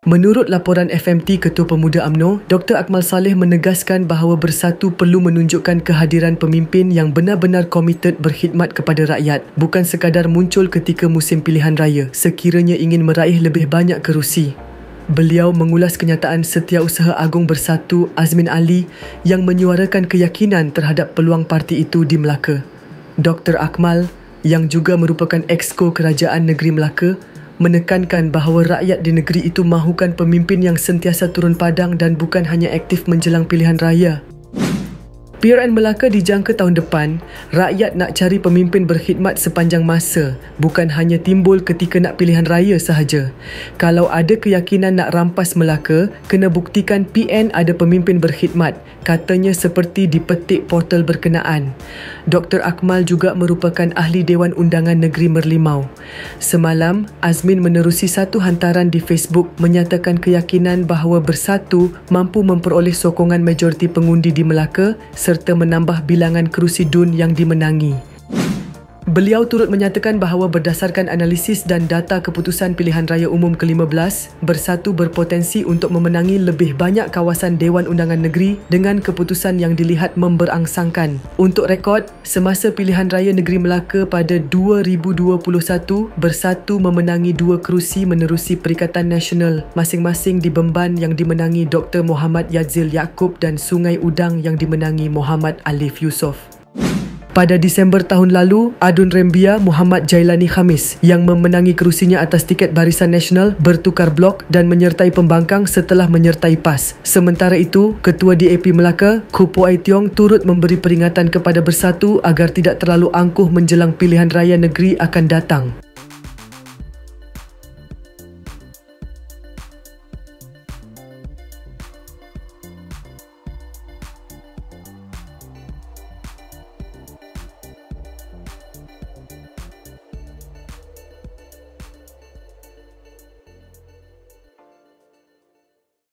Menurut laporan FMT Ketua Pemuda UMNO, Dr. Akmal Saleh menegaskan bahawa Bersatu perlu menunjukkan kehadiran pemimpin yang benar-benar komited berkhidmat kepada rakyat, bukan sekadar muncul ketika musim pilihan raya sekiranya ingin meraih lebih banyak kerusi. Beliau mengulas kenyataan Setiausaha Agung Bersatu Azmin Ali yang menyuarakan keyakinan terhadap peluang parti itu di Melaka. Dr. Akmal, yang juga merupakan Exco Kerajaan Negeri Melaka, menekankan bahawa rakyat di negeri itu mahukan pemimpin yang sentiasa turun padang dan bukan hanya aktif menjelang pilihan raya. PRN Melaka dijangka tahun depan, rakyat nak cari pemimpin berkhidmat sepanjang masa, bukan hanya timbul ketika nak pilihan raya sahaja. Kalau ada keyakinan nak rampas Melaka, kena buktikan PN ada pemimpin berkhidmat, katanya seperti dipetik portal berkenaan. Dr. Akmal juga merupakan ahli Dewan Undangan Negeri Merlimau. Semalam, Azmin menerusi satu hantaran di Facebook menyatakan keyakinan bahawa Bersatu mampu memperoleh sokongan majoriti pengundi di Melaka serta menambah bilangan kerusi DUN yang dimenangi. Beliau turut menyatakan bahawa berdasarkan analisis dan data keputusan pilihan raya umum ke-15, Bersatu berpotensi untuk memenangi lebih banyak kawasan Dewan Undangan Negeri dengan keputusan yang dilihat memberangsangkan. Untuk rekod, semasa pilihan raya Negeri Melaka pada 2021, Bersatu memenangi 2 kerusi menerusi Perikatan Nasional, masing-masing di Bemban yang dimenangi Dr. Muhammad Yadzil Yaakob dan Sungai Udang yang dimenangi Muhammad Alif Yusof. Pada Disember tahun lalu, Adun Rembia Muhammad Jailani Khamis yang memenangi kerusinya atas tiket Barisan Nasional bertukar blok dan menyertai pembangkang setelah menyertai PAS. Sementara itu, Ketua DAP Melaka, Kupo Aitiong turut memberi peringatan kepada Bersatu agar tidak terlalu angkuh menjelang pilihan raya negeri akan datang.